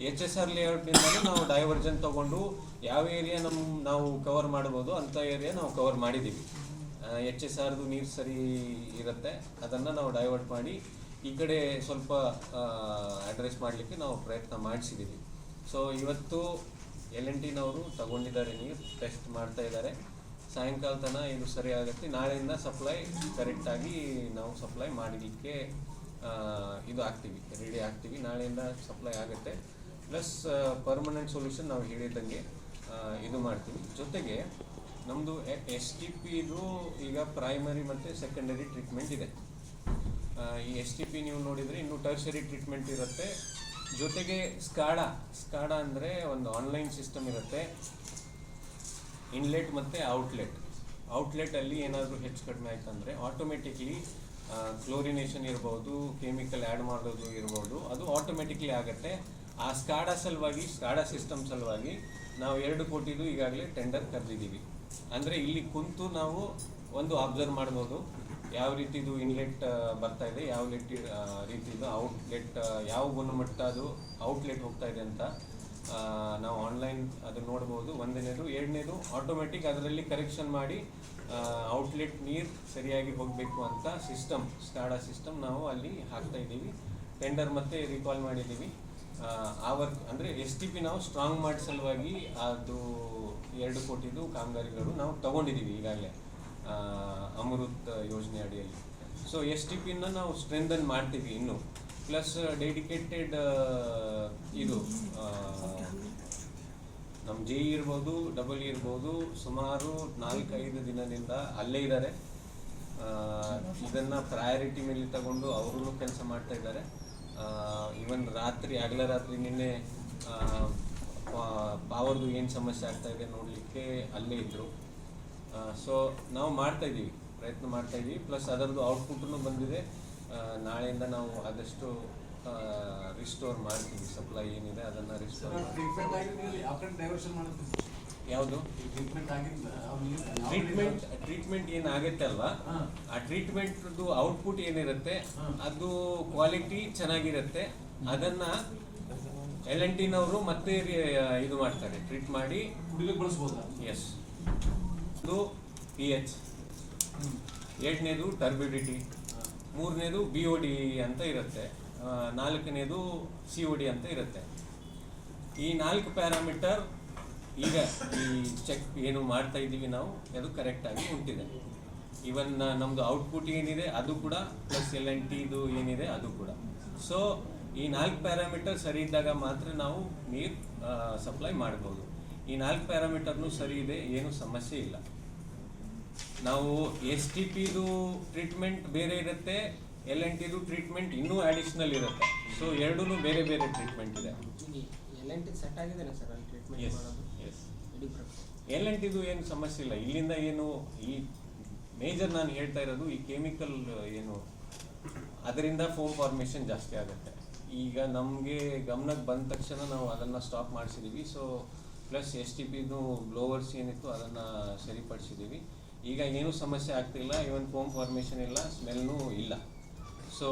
HSR ಲೇಔಟ್ನಿಂದಲೂ ನಾವು ಡೈವರ್ಜನ್ ತೊಗೊಂಡು ಯಾವ ಏರಿಯಾ ನಾವು ಕವರ್ ಮಾಡ್ಬೋದು ಅಂಥ ಏರಿಯಾ ನಾವು ಕವರ್ ಮಾಡಿದ್ದೀವಿ. HSRದು ನೀರು ಸರಿ ಇರುತ್ತೆ, ಅದನ್ನು ನಾವು ಡೈವರ್ಟ್ ಮಾಡಿ ಈ ಕಡೆ ಸ್ವಲ್ಪ ಅಡ್ರೆಸ್ ಮಾಡಲಿಕ್ಕೆ ನಾವು ಪ್ರಯತ್ನ ಮಾಡಿಸಿದ್ದೀವಿ. ಸೊ ಇವತ್ತು L&Tನವರು ತಗೊಂಡಿದ್ದಾರೆ, ನೀರು ಟೆಸ್ಟ್ ಮಾಡ್ತಾ ಇದ್ದಾರೆ. ಸಾಯಂಕಾಲ ತನಕ ಇದು ಸರಿ ಆಗುತ್ತೆ. ನಾಳೆಯಿಂದ ಸಪ್ಲೈ ಕರೆಕ್ಟಾಗಿ ನಾವು ಸಪ್ಲೈ ಮಾಡಲಿಕ್ಕೆ ಇದು ಆಗ್ತೀವಿ, ರೆಡಿ ಆಗ್ತೀವಿ. ನಾಳೆಯಿಂದ ಸಪ್ಲೈ ಆಗುತ್ತೆ. ಪ್ಲಸ್ ಪರ್ಮನೆಂಟ್ ಸೊಲ್ಯೂಷನ್ ನಾವು ಹೇಳಿದಂಗೆ ಇದು ಮಾಡ್ತೀವಿ. ಜೊತೆಗೆ ನಮ್ಮದು STPದು ಈಗ ಪ್ರೈಮರಿ ಮತ್ತು ಸೆಕೆಂಡರಿ ಟ್ರೀಟ್ಮೆಂಟ್ ಇದೆ. ಈ STP ನೀವು ನೋಡಿದರೆ ಇನ್ನೂ ಟರ್ಷರಿ ಟ್ರೀಟ್ಮೆಂಟ್ ಇರುತ್ತೆ. ಜೊತೆಗೆ ಸ್ಕಾಡಾ ಅಂದರೆ ಒಂದು ಆನ್ಲೈನ್ ಸಿಸ್ಟಮ್ ಇರುತ್ತೆ. ಇನ್ಲೆಟ್ ಮತ್ತು ಔಟ್ಲೆಟಲ್ಲಿ ಏನಾದರೂ ಹೆಚ್ಚು ಕಡಿಮೆ ಆಯ್ತಂದರೆ ಆಟೋಮೆಟಿಕ್ಲಿ ಕ್ಲೋರಿನೇಷನ್ ಇರ್ಬೋದು, ಕೆಮಿಕಲ್ ಆ್ಯಡ್ ಮಾಡೋದು ಇರ್ಬೋದು, ಅದು ಆಟೋಮೆಟಿಕ್ಲಿ ಆಗುತ್ತೆ. ಆ ಸ್ಕಾಡಾ ಸಿಸ್ಟಮ್ ಸಲುವಾಗಿ ನಾವು 2 ಕೋಟಿದು ಈಗಾಗಲೇ ಟೆಂಡರ್ ಕರೆದಿದ್ದೀವಿ. ಅಂದರೆ ಇಲ್ಲಿ ಕುಂತು ನಾವು ಒಂದು ಅಬ್ಸರ್ವ್ ಮಾಡ್ಬೋದು ಯಾವ ರೀತಿದು ಇನ್ಲೆಟ್ ಬರ್ತಾ ಇದೆ, ಯಾವ ರೀತಿದು ಔಟ್ಲೆಟ್, ಯಾವ ಗುಣಮಟ್ಟ ಅದು ಔಟ್ಲೆಟ್ ಹೋಗ್ತಾ ಇದೆ ಅಂತ ನಾವು ಆನ್ಲೈನ್ ಅದು ನೋಡ್ಬೋದು. ಒಂದನೇದು. ಎರಡನೇದು ಆಟೋಮೆಟಿಕ್ ಅದರಲ್ಲಿ ಕರೆಕ್ಷನ್ ಮಾಡಿ ಔಟ್ಲೆಟ್ ನೀರು ಸರಿಯಾಗಿ ಹೋಗಬೇಕು ಅಂತ ಸ್ಕಾಡಾ ಸಿಸ್ಟಮ್ ನಾವು ಅಲ್ಲಿ ಹಾಕ್ತಾ ಇದ್ದೀವಿ. ಟೆಂಡರ್ ಮತ್ತೆ ರಿಕಾಲ್ ಮಾಡಿದ್ದೀವಿ. ಆ ವರ್ಕ್ ಅಂದರೆ STP ನಾವು ಸ್ಟ್ರಾಂಗ್ ಮಾಡಿ ಸಲುವಾಗಿ ಅದು 2 ಕೋಟಿದು ಕಾಮಗಾರಿಗಳು ನಾವು ತಗೊಂಡಿದ್ದೀವಿ ಈಗಾಗಲೇ ಅಮೃತ್ ಯೋಜನೆ ಅಡಿಯಲ್ಲಿ. ಸೊ STPನ ನಾವು ಸ್ಟ್ರೆಂಥನ್ ಮಾಡ್ತೀವಿ ಇನ್ನು. ಪ್ಲಸ್ ಡೆಡಿಕೇಟೆಡ್ ಇದು ನಮ್ಮ JE ಇರ್ಬೋದು, EE ಇರ್ಬೋದು, ಸುಮಾರು 4-5 ದಿನದಿಂದ ಅಲ್ಲೇ ಇದ್ದಾರೆ. ಇದನ್ನು ಪ್ರಯಾರಿಟಿ ಮೇಲೆ ತಗೊಂಡು ಅವರು ಕೆಲಸ ಮಾಡ್ತಾ ಇದ್ದಾರೆ. ಈವನ್ ಹಗಲ ರಾತ್ರಿ ನಿನ್ನೆ ಪವರ್ದು ಏನು ಸಮಸ್ಯೆ ಆಗ್ತಾ ಇದೆ ನೋಡಲಿಕ್ಕೆ ಅಲ್ಲೇ ಇದ್ದರು. ಸೊ ನಾವು ಪ್ರಯತ್ನ ಮಾಡ್ತಾಯಿದ್ದೀವಿ. ಪ್ಲಸ್ ಅದರದ್ದು ಔಟ್ಪುಟ್ಟೂ ಬಂದಿದೆ. ನಾಳೆಯಿಂದ ನಾವು ಆದಷ್ಟು ರಿಸ್ಟೋರ್ ಮಾಡ್ತೀವಿ. ಸಪ್ಲೈ ಏನಿದೆ ಅದನ್ನು ರಿಸ್ಟೋರ್ ಯಾವುದು ಟ್ರೀಟ್ಮೆಂಟ್ ಏನಾಗುತ್ತೆ ಅಲ್ವಾ, ಆ ಟ್ರೀಟ್ಮೆಂಟ್ದು ಔಟ್ಪುಟ್ ಏನಿರುತ್ತೆ ಅದು ಕ್ವಾಲಿಟಿ ಚೆನ್ನಾಗಿರುತ್ತೆ. ಅದನ್ನು L&Tನವರು ಮತ್ತೆ ಇದು ಮಾಡ್ತಾರೆ, ಟ್ರೀಟ್ ಮಾಡಿ ಬಳಸ್ಬೋದು. ಎಸ್. ಇದು pH, ಎರಡನೇದು ಟರ್ಬಿಡಿಟಿ, ಮೂರನೇದು BOD ಅಂತ ಇರುತ್ತೆ, ನಾಲ್ಕನೇದು COD ಅಂತ ಇರುತ್ತೆ. ಈ 4 ಪ್ಯಾರಾಮೀಟರ್ ಈಗ ಈ ಚೆಕ್ ಏನು ಮಾಡ್ತಾ ಇದ್ದೀವಿ ನಾವು, ಅದು ಕರೆಕ್ಟಾಗಿ ಉಂಟಿದೆ. ಇವನ್ ನಮ್ಮದು ಔಟ್ಪುಟ್ ಏನಿದೆ ಅದು ಕೂಡ, ಪ್ಲಸ್ L&Tದು ಏನಿದೆ ಅದು ಕೂಡ. ಸೊ ಈ 4 ಪ್ಯಾರಾಮೀಟರ್ ಸರಿ ಇದ್ದಾಗ ಮಾತ್ರ ನಾವು ನೀರು ಸಪ್ಲೈ ಮಾಡ್ಬೋದು. ಈ 4 ಪ್ಯಾರಾಮೀಟರ್ನು ಸರಿ ಇದೆ, ಏನು ಸಮಸ್ಯೆ ಇಲ್ಲ. ನಾವು STPದು ಟ್ರೀಟ್ಮೆಂಟ್ ಬೇರೆ ಇರುತ್ತೆ, L&Tದು ಟ್ರೀಟ್ಮೆಂಟ್ ಇನ್ನೂ ಅಡಿಷ್ನಲ್ ಇರುತ್ತೆ. ಸೊ ಎರಡೂ ಬೇರೆ ಬೇರೆ ಟ್ರೀಟ್ಮೆಂಟ್ ಇದೆ. ಸೆಟ್ ಆಗಿದೆ ಸರ್ ಅಲ್ಲಿ ಟ್ರೀಟ್ಮೆಂಟ್ ಮಾಡೋದು? ಎಸ್. L&Tದು ಏನು ಸಮಸ್ಯೆ ಇಲ್ಲ. ಇಲ್ಲಿಂದ ಏನು ಈ ಮೇಜರ್ ನಾನು ಹೇಳ್ತಾ ಇರೋದು ಈ ಕೆಮಿಕಲ್ ಏನು ಅದರಿಂದ ಫೋಮ್ ಫಾರ್ಮೇಷನ್ ಜಾಸ್ತಿ ಆಗುತ್ತೆ. ಈಗ ನಮಗೆ ಗಮನಕ್ಕೆ ಬಂದ ತಕ್ಷಣ ನಾವು ಅದನ್ನು ಸ್ಟಾಪ್ ಮಾಡಿಸಿದ್ದೀವಿ. ಸೊ ಪ್ಲಸ್ STPದು ಬ್ಲೋವರ್ಸ್ ಏನಿತ್ತು ಅದನ್ನು ಸರಿಪಡಿಸಿದ್ದೀವಿ. ಈಗ ಏನೂ ಸಮಸ್ಯೆ ಆಗ್ತಿಲ್ಲ. ಇವನ್ ಫೋಮ್ ಫಾರ್ಮೇಷನ್ ಇಲ್ಲ, ಸ್ಮೆಲ್ನೂ ಇಲ್ಲ. ಸೊ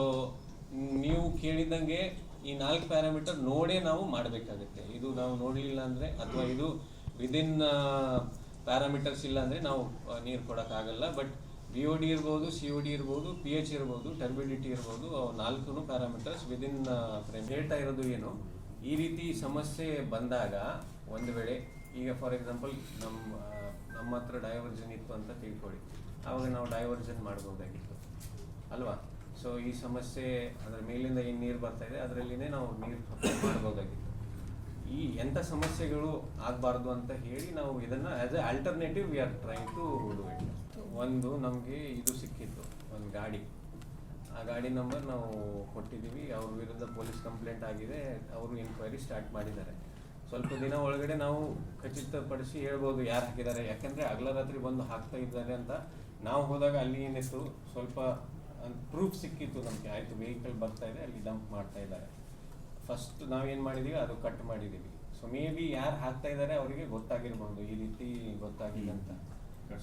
ನೀವು ಕೇಳಿದಂಗೆ ಈ 4 ಪ್ಯಾರಾಮೀಟರ್ ನೋಡೇ ನಾವು ಮಾಡಬೇಕಾಗುತ್ತೆ. ಇದು ನಾವು ನೋಡಲಿಲ್ಲ ಅಂದರೆ, ಅಥವಾ ಇದು ವಿದಿನ್ ಪ್ಯಾರಾಮೀಟರ್ಸ್ ಇಲ್ಲ ಅಂದರೆ ನಾವು ನೀರು ಕೊಡೋಕ್ಕಾಗಲ್ಲ. ಬಟ್ BOD ಇರ್ಬೋದು, COD ಇರ್ಬೋದು, pH ಇರ್ಬೋದು, ಟರ್ಬಿಡಿಟಿ ಇರ್ಬೋದು, ಅವು 4 ಪ್ಯಾರಾಮೀಟರ್ಸ್ ವಿದಿನ್ ಫ್ರೇಮ್. ಹೇಳ್ತಾ ಇರೋದು ಏನು, ಈ ರೀತಿ ಸಮಸ್ಯೆ ಬಂದಾಗ ಒಂದು ವೇಳೆ ಈಗ ಫಾರ್ ಎಕ್ಸಾಂಪಲ್ ನಮ್ಮ ಹತ್ರ ಡೈವರ್ಜನ್ ಇತ್ತು ಅಂತ ತಿಳ್ಕೊಳ್ಳಿ, ಆವಾಗ ನಾವು ಡೈವರ್ಜನ್ ಮಾಡ್ಬೋದಾಗಿತ್ತು ಅಲ್ವಾ. ಸೊ ಈ ಸಮಸ್ಯೆ ಅದರ ಮೇಲಿಂದ ಏನು ನೀರು ಬರ್ತಾ ಇದೆ ಅದರಲ್ಲಿನೇ ನಾವು ನೀರು ಮಾಡ್ಬೋದಾಗಿತ್ತು. ಈ ಎಂಥ ಸಮಸ್ಯೆಗಳು ಆಗಬಾರ್ದು ಅಂತ ಹೇಳಿ ನಾವು ಇದನ್ನು as a alternative we are trying to do it. ಒಂದು ನಮಗೆ ಇದು ಸಿಕ್ಕಿತ್ತು, ಒಂದು ಗಾಡಿ. ಆ ಗಾಡಿ ನಂಬರ್ ನಾವು ಕೊಟ್ಟಿದ್ದೀವಿ. ಅವ್ರ ವಿರುದ್ಧ ಪೊಲೀಸ್ ಕಂಪ್ಲೇಂಟ್ ಆಗಿದೆ, ಅವರು ಎನ್ಕ್ವೈರಿ ಸ್ಟಾರ್ಟ್ ಮಾಡಿದ್ದಾರೆ. ಸೊ ಸ್ವಲ್ಪ ದಿನ ಒಳಗಡೆ ನಾವು ಖಚಿತಪಡಿಸಿ ಹೇಳ್ಬೋದು ಯಾರು ಹಾಕಿದ್ದಾರೆ. ಯಾಕೆಂದರೆ ಹಗಲ ರಾತ್ರಿ ಬಂದು ಹಾಕ್ತಾ ಇದ್ದಾರೆ ಅಂತ ನಾವು ಹೋದಾಗ ಅಲ್ಲಿ ಏನಿತ್ತು, ಸ್ವಲ್ಪ ಪ್ರೂಫ್ ಸಿಕ್ಕಿತ್ತು ನಮಗೆ, ಆಯಿತು ವೆಹಿಕಲ್ ಬರ್ತಾ ಇದೆ, ಅಲ್ಲಿ ಡಂಪ್ ಮಾಡ್ತಾ ಇದ್ದಾರೆ. ಫಸ್ಟ್ ನಾವೇನು ಮಾಡಿದ್ದೀವಿ ಅದು ಕಟ್ ಮಾಡಿದ್ದೀವಿ. ಸೊ ಮೇ ಬಿ ಯಾರು ಹಾಕ್ತಾ ಇದ್ದಾರೆ ಅವರಿಗೆ ಗೊತ್ತಾಗಿರ್ಬೋದು ಈ ರೀತಿ ಗೊತ್ತಾಗಿಲ್ಲ ಅಂತ.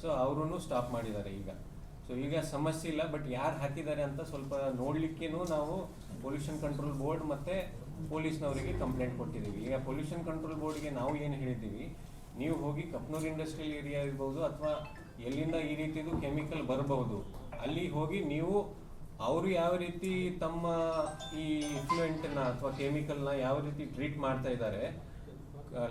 ಸೊ ಅವರು ಸ್ಟಾಪ್ ಮಾಡಿದ್ದಾರೆ ಈಗ. ಸೊ ಈಗ ಸಮಸ್ಯೆ ಇಲ್ಲ, ಬಟ್ ಯಾರು ಹಾಕಿದ್ದಾರೆ ಅಂತ ಸ್ವಲ್ಪ ನೋಡಲಿಕ್ಕೇನು ನಾವು ಪೊಲ್ಯೂಷನ್ ಕಂಟ್ರೋಲ್ ಬೋರ್ಡ್ ಮತ್ತು ಪೊಲೀಸ್ನವರಿಗೆ ಕಂಪ್ಲೇಂಟ್ ಕೊಟ್ಟಿದ್ದೀವಿ. ಈಗ ಪೊಲ್ಯೂಷನ್ ಕಂಟ್ರೋಲ್ ಬೋರ್ಡ್ಗೆ ನಾವು ಏನು ಹೇಳಿದ್ದೀವಿ, ನೀವು ಹೋಗಿ ಕಪ್ನೂರ್ ಇಂಡಸ್ಟ್ರಿಯಲ್ ಏರಿಯಾ ಇರ್ಬೋದು ಅಥವಾ ಎಲ್ಲಿಂದ ಈ ರೀತಿದು ಕೆಮಿಕಲ್ ಬರಬಹುದು, ಅಲ್ಲಿ ಹೋಗಿ ನೀವು ಅವರು ಯಾವ ರೀತಿ ತಮ್ಮ ಈ ಇಫ್ಲುಯೆಂಟ್ನ ಅಥವಾ ಕೆಮಿಕಲ್ನ ಯಾವ ರೀತಿ ಟ್ರೀಟ್ ಮಾಡ್ತಾ ಇದ್ದಾರೆ,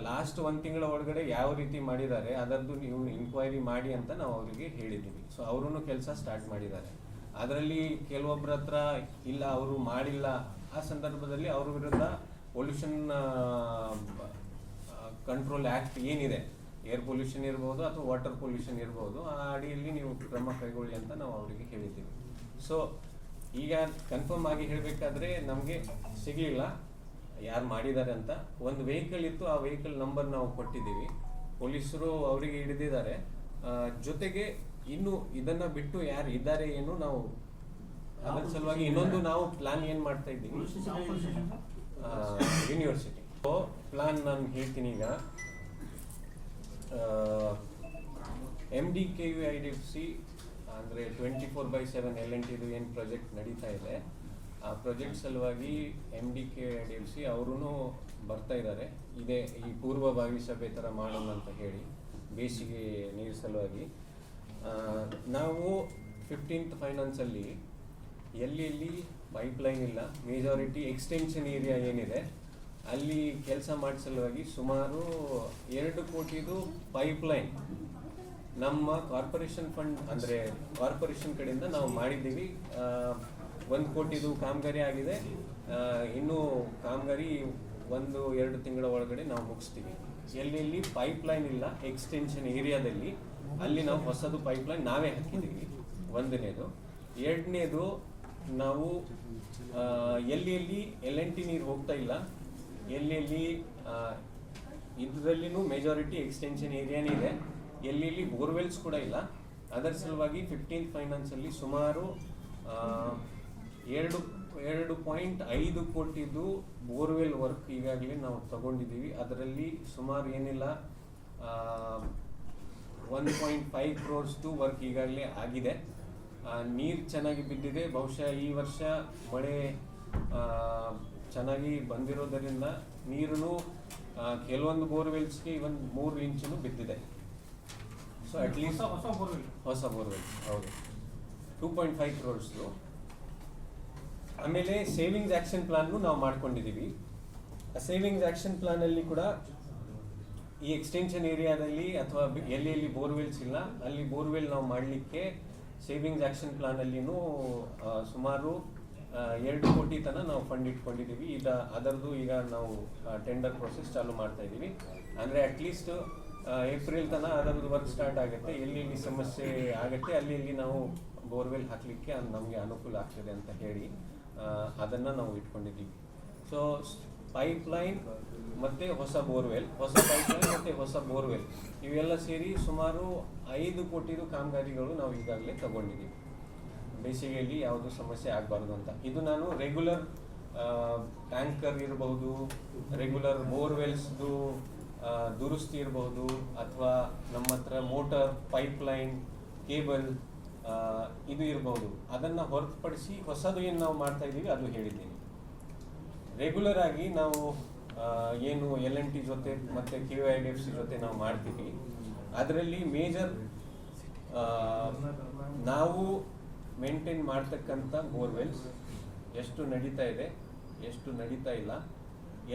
ಲಾಸ್ಟ್ 1 ತಿಂಗಳ ಒಳಗಡೆ ಯಾವ ರೀತಿ ಮಾಡಿದ್ದಾರೆ ಅದರದ್ದು ನೀವು ಇನ್ಕ್ವೈರಿ ಮಾಡಿ ಅಂತ ನಾವು ಅವರಿಗೆ ಹೇಳಿದ್ದೀವಿ. ಸೊ ಅವರೂ ಕೆಲಸ ಸ್ಟಾರ್ಟ್ ಮಾಡಿದ್ದಾರೆ. ಅದರಲ್ಲಿ ಕೆಲವೊಬ್ಬರ ಹತ್ರ ಇಲ್ಲ, ಅವರು ಮಾಡಿಲ್ಲ, ಆ ಸಂದರ್ಭದಲ್ಲಿ ಅವ್ರ ವಿರುದ್ಧ ಪೊಲ್ಯೂಷನ್ ಕಂಟ್ರೋಲ್ ಆ್ಯಕ್ಟ್ ಏನಿದೆ, ಏರ್ ಪೊಲ್ಯೂಷನ್ ಇರ್ಬೋದು ಅಥವಾ ವಾಟರ್ ಪೊಲ್ಯೂಷನ್ ಇರ್ಬೋದು, ಆ ಅಡಿಯಲ್ಲಿ ನೀವು ಕ್ರಮ ಕೈಗೊಳ್ಳಿ ಅಂತ ನಾವು ಅವರಿಗೆ ಹೇಳಿದ್ದೀವಿ. ಸೊ ಈಗ ಕನ್ಫರ್ಮ್ ಆಗಿ ಹೇಳಬೇಕಾದ್ರೆ ನಮಗೆ ಸಿಗಲಿಲ್ಲ ಯಾರು ಮಾಡಿದ್ದಾರೆ ಅಂತ. ಒಂದು ವೆಹಿಕಲ್ ಇತ್ತು, ಆ ವೆಹಿಕಲ್ ನಂಬರ್ ನಾವು ಕೊಟ್ಟಿದ್ದೀವಿ, ಪೊಲೀಸರು ಅವರಿಗೆ ಹಿಡಿದಿದ್ದಾರೆ. ಜೊತೆಗೆ ಇನ್ನು ಇದನ್ನ ಬಿಟ್ಟು ಯಾರು ಇದ್ದಾರೆ ಏನು ನಾವು ಅದರ ಸಲುವಾಗಿ ಇನ್ನೊಂದು ನಾವು ಪ್ಲಾನ್ ಏನು ಮಾಡ್ತಾ ಇದ್ದೀವಿ, ಯೂನಿವರ್ಸಿಟಿ ಪ್ಲಾನ್ ನಾನು ಹೇಳ್ತೀನಿ. ಈಗ MDKUIDFC ಅಂದರೆ 24/7 L&Tದು ಏನು ಪ್ರಾಜೆಕ್ಟ್ ನಡೀತಾ ಇದೆ, ಆ ಪ್ರಾಜೆಕ್ಟ್ ಸಲುವಾಗಿ MDKUIDFC ಅವರೂ ಬರ್ತಾ ಇದ್ದಾರೆ. ಇದೇ ಈ ಪೂರ್ವಭಾವಿ ಸಭೆ ಥರ ಮಾಡೋಣ ಅಂತ ಹೇಳಿ ಬೇಸಿಗೆ ನೀರು ಸಲುವಾಗಿ. ನಾವು 15th ಫೈನಾನ್ಸಲ್ಲಿ ಎಲ್ಲಿ ಪೈಪ್ಲೈನ್ ಇಲ್ಲ, ಮೆಜಾರಿಟಿ ಎಕ್ಸ್ಟೆನ್ಷನ್ ಏರಿಯಾ ಏನಿದೆ ಅಲ್ಲಿ ಕೆಲಸ ಮಾಡೋ ಸಲುವಾಗಿ ಸುಮಾರು 2 ಕೋಟಿದು ಪೈಪ್ಲೈನ್ ನಮ್ಮ ಕಾರ್ಪೊರೇಷನ್ ಫಂಡ್ ಅಂದರೆ ಕಾರ್ಪೊರೇಷನ್ ಕಡೆಯಿಂದ ನಾವು ಮಾಡಿದ್ದೀವಿ. 1 ಕೋಟಿದು ಕಾಮಗಾರಿ ಆಗಿದೆ. ಇನ್ನೂ ಕಾಮಗಾರಿ 1-2 ತಿಂಗಳ ಒಳಗಡೆ ನಾವು ಮುಗಿಸ್ತೀವಿ. ಎಲ್ಲಿ ಪೈಪ್ಲೈನ್ ಇಲ್ಲ ಎಕ್ಸ್ಟೆನ್ಷನ್ ಏರಿಯಾದಲ್ಲಿ ಅಲ್ಲಿ ನಾವು ಹೊಸದು ಪೈಪ್ಲೈನ್ ನಾವೇ ಹಾಕಿದ್ದೀವಿ. 1ನೇದು. 2ನೇದು ನಾವು ಎಲ್ಲಿ L&T ನೀರು ಹೋಗ್ತಾ ಇಲ್ಲ, ಎಲ್ಲಿ ಇದರಲ್ಲಿನೂ ಮೆಜಾರಿಟಿ ಎಕ್ಸ್ಟೆನ್ಷನ್ ಏರಿಯಾನೇ ಇದೆ, ಎಲ್ಲಿ ಬೋರ್ವೆಲ್ಸ್ ಕೂಡ ಇಲ್ಲ. ಅದರ ಸಲುವಾಗಿ 15th ಫೈನಾನ್ಸಲ್ಲಿ ಸುಮಾರು 2.5 ಕೋಟಿದು ಬೋರ್ವೆಲ್ ವರ್ಕ್ ಈಗಾಗಲೇ ನಾವು ತಗೊಂಡಿದ್ದೀವಿ. ಅದರಲ್ಲಿ ಸುಮಾರು ಏನಿಲ್ಲ 1.5 crores ವರ್ಕ್ ಈಗಾಗಲೇ ಆಗಿದೆ. ನೀರು ಚೆನ್ನಾಗಿ ಬಿದ್ದಿದೆ. ಬಹುಶಃ ಈ ವರ್ಷ ಮಳೆ ಚೆನ್ನಾಗಿ ಬಂದಿರೋದರಿಂದ ನೀರು ಕೆಲವೊಂದು ಬೋರ್ವೆಲ್ಸ್ಗೆ 3 ಇಂಚು ಬಿದ್ದಿದೆ. ಸೊ ಅಟ್ಲೀಸ್ಟ್ ಹೊಸ ಬೋರ್ವೆಲ್ ಹೌದು 2.5 crores. ಆಮೇಲೆ ಸೇವಿಂಗ್ಸ್ ಆ್ಯಕ್ಷನ್ ಪ್ಲಾನ್ನು ನಾವು ಮಾಡ್ಕೊಂಡಿದ್ದೀವಿ. ಆ ಸೇವಿಂಗ್ಸ್ ಆ್ಯಕ್ಷನ್ ಪ್ಲಾನಲ್ಲಿ ಕೂಡ ಈ ಎಕ್ಸ್ಟೆನ್ಷನ್ ಏರಿಯಾದಲ್ಲಿ ಅಥವಾ ಎಲ್ಲಿ ಬೋರ್ವೆಲ್ಸ್ ಇಲ್ಲ ಅಲ್ಲಿ ಬೋರ್ವೆಲ್ ನಾವು ಮಾಡಲಿಕ್ಕೆ ಸೇವಿಂಗ್ಸ್ ಆ್ಯಕ್ಷನ್ ಪ್ಲಾನಲ್ಲಿನೂ ಸುಮಾರು 2 ಕೋಟಿ ತನಕ ನಾವು ಫಂಡ್ ಇಟ್ಕೊಂಡಿದ್ದೀವಿ. ಅದರದ್ದು ಈಗ ನಾವು ಟೆಂಡರ್ ಪ್ರೊಸೆಸ್ ಚಾಲೂ ಮಾಡ್ತಾ ಇದ್ದೀವಿ. ಅಂದರೆ ಅಟ್ಲೀಸ್ಟ್ ಏಪ್ರಿಲ್ ತನಕ ಅದರದ್ದು ವರ್ಕ್ ಸ್ಟಾರ್ಟ್ ಆಗುತ್ತೆ. ಎಲ್ಲಿ ಸಮಸ್ಯೆ ಆಗುತ್ತೆ ಅಲ್ಲಿ ನಾವು ಬೋರ್ವೆಲ್ ಹಾಕಲಿಕ್ಕೆ ನಮಗೆ ಅನುಕೂಲ ಆಗ್ತದೆ ಅಂತ ಹೇಳಿ ಅದನ್ನು ನಾವು ಇಟ್ಕೊಂಡಿದ್ದೀವಿ. ಸೊ ಪೈಪ್ಲೈನ್ ಮತ್ತು ಹೊಸ ಬೋರ್ವೆಲ್, ಹೊಸ ಪೈಪ್ಲೈನ್ ಮತ್ತು ಹೊಸ ಬೋರ್ವೆಲ್ ಇವೆಲ್ಲ ಸೇರಿ ಸುಮಾರು 5 ಕೋಟಿದು ಕಾಮಗಾರಿಗಳು ನಾವು ಈಗಾಗಲೇ ತಗೊಂಡಿದ್ದೀವಿ. ಬೇಸಿಗೆಯಲ್ಲಿ ಯಾವುದೂ ಸಮಸ್ಯೆ ಆಗಬಾರ್ದು ಅಂತ. ಇದು ನಾನು ರೆಗ್ಯುಲರ್ ಟ್ಯಾಂಕರ್ ಇರಬಹುದು, ರೆಗ್ಯುಲರ್ ಬೋರ್ವೆಲ್ಸ್ದು ದುರಸ್ತಿ ಇರಬಹುದು, ಅಥವಾ ನಮ್ಮ ಹತ್ರ ಮೋಟರ್, ಪೈಪ್ಲೈನ್, ಕೇಬಲ್ ಇದು ಇರಬಹುದು. ಅದನ್ನು ಹೊರತುಪಡಿಸಿ ಹೊಸದು ಏನು ನಾವು ಮಾಡ್ತಾ ಇದ್ದೀವಿ ಅದು ಹೇಳಿದ್ದೀನಿ. ರೆಗ್ಯುಲರ್ ಆಗಿ ನಾವು ಏನು L&T ಜೊತೆ ಮತ್ತು KUIDFC ಜೊತೆ ನಾವು ಮಾಡ್ತೀವಿ. ಅದರಲ್ಲಿ ಮೇಜರ್ ನಾವು ಮೇಂಟೈನ್ ಮಾಡ್ತಕ್ಕಂಥ ಬೋರ್ವೆಲ್ಸ್ ಎಷ್ಟು ನಡೀತಾ ಇದೆ, ಎಷ್ಟು ನಡೀತಾ ಇಲ್ಲ,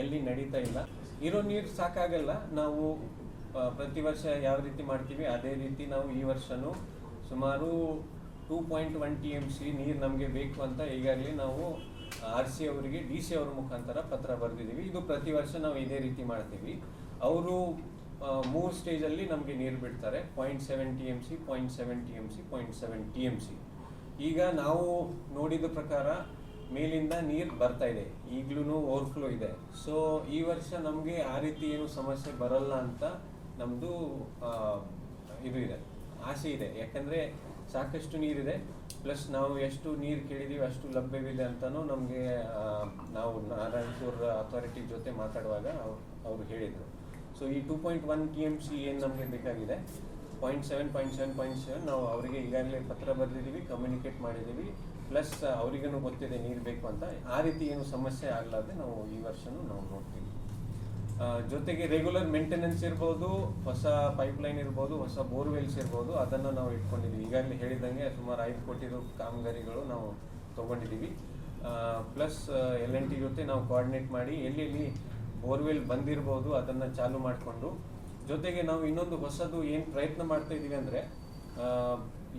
ಎಲ್ಲಿ ನಡೀತಾ ಇಲ್ಲ. ಇರೋ ನೀರು ಸಾಕಾಗಲ್ಲ. ನಾವು ಪ್ರತಿ ವರ್ಷ ಯಾವ ರೀತಿ ಮಾಡ್ತೀವಿ ಅದೇ ರೀತಿ ನಾವು ಈ ವರ್ಷವೂ ಸುಮಾರು 2.1 TMC ನೀರು ನಮಗೆ ಬೇಕು ಅಂತ ಈಗಾಗಲೇ ನಾವು RC ಅವರಿಗೆ DC ಅವ್ರ ಮುಖಾಂತರ ಪತ್ರ ಬರೆದಿದ್ದೀವಿ. ಇದು ಪ್ರತಿ ವರ್ಷ ನಾವು ಇದೇ ರೀತಿ ಮಾಡ್ತೀವಿ. ಅವರು 3 ಸ್ಟೇಜಲ್ಲಿ ನಮಗೆ ನೀರು ಬಿಡ್ತಾರೆ. 0.7 TMC, 0.7 TMC, 0.7 TMC. ಈಗ ನಾವು ನೋಡಿದ ಪ್ರಕಾರ ಮೇಲಿಂದ ನೀರು ಬರ್ತಾ ಇದೆ, ಈಗಲೂ ಓವರ್ಫ್ಲೋ ಇದೆ. ಸೊ ಈ ವರ್ಷ ನಮಗೆ ಆ ರೀತಿ ಏನು ಸಮಸ್ಯೆ ಬರಲ್ಲ ಅಂತ ನಮ್ಮದು ಇದು ಇದೆ, ಆಸೆ ಇದೆ. ಯಾಕಂದರೆ ಸಾಕಷ್ಟು ನೀರಿದೆ, ಪ್ಲಸ್ ನಾವು ಎಷ್ಟು ನೀರು ಕೇಳಿದ್ದೀವಿ ಅಷ್ಟು ಲಭ್ಯವಿದೆ ಅಂತಲೂ ನಮಗೆ ನಾವು ನಾರಾಯಣಪುರ ಅಥಾರಿಟಿ ಜೊತೆ ಮಾತಾಡುವಾಗ ಅವರು ಹೇಳಿದರು. ಸೊ ಈ 2.1 TMC ಏನು ನಮಗೆ ಬೇಕಾಗಿದೆ, 0.7 ನಾವು ಅವರಿಗೆ ಈಗಾಗಲೇ ಪತ್ರ ಬರೆದಿದ್ದೀವಿ, ಕಮ್ಯುನಿಕೇಟ್ ಮಾಡಿದ್ದೀವಿ, ಪ್ಲಸ್ ಅವರಿಗೂ ಗೊತ್ತಿದೆ ನೀರು ಬೇಕು ಅಂತ. ಆ ರೀತಿ ಏನು ಸಮಸ್ಯೆ ಆಗಲಾರ್ದೆ ನಾವು ಈ ವರ್ಷನೂ ನಾವು ನೋಡ್ತೀವಿ. ಜೊತೆಗೆ ರೆಗ್ಯುಲರ್ ಮೇಂಟೆನೆನ್ಸ್ ಇರ್ಬೋದು, ಹೊಸ ಪೈಪ್ಲೈನ್ ಇರ್ಬೋದು, ಹೊಸ ಬೋರ್ವೆಲ್ಸ್ ಇರ್ಬೋದು, ಅದನ್ನು ನಾವು ಇಟ್ಕೊಂಡಿದ್ದೀವಿ. ಈಗಾಗಲೇ ಹೇಳಿದಂಗೆ ಸುಮಾರು 5 ಕೋಟಿ ಕಾಮಗಾರಿಗಳು ನಾವು ತೊಗೊಂಡಿದ್ದೀವಿ. ಪ್ಲಸ್ L&T ಜೊತೆ ನಾವು ಕೋಆರ್ಡಿನೇಟ್ ಮಾಡಿ ಎಲ್ಲೆಲ್ಲಿ ಬೋರ್ವೆಲ್ ಬಂದಿರ್ಬೋದು ಅದನ್ನು ಚಾಲು ಮಾಡಿಕೊಂಡು, ಜೊತೆಗೆ ನಾವು ಇನ್ನೊಂದು ಹೊಸದು ಏನು ಪ್ರಯತ್ನ ಮಾಡ್ತಾ ಇದ್ದೀವಿ ಅಂದರೆ,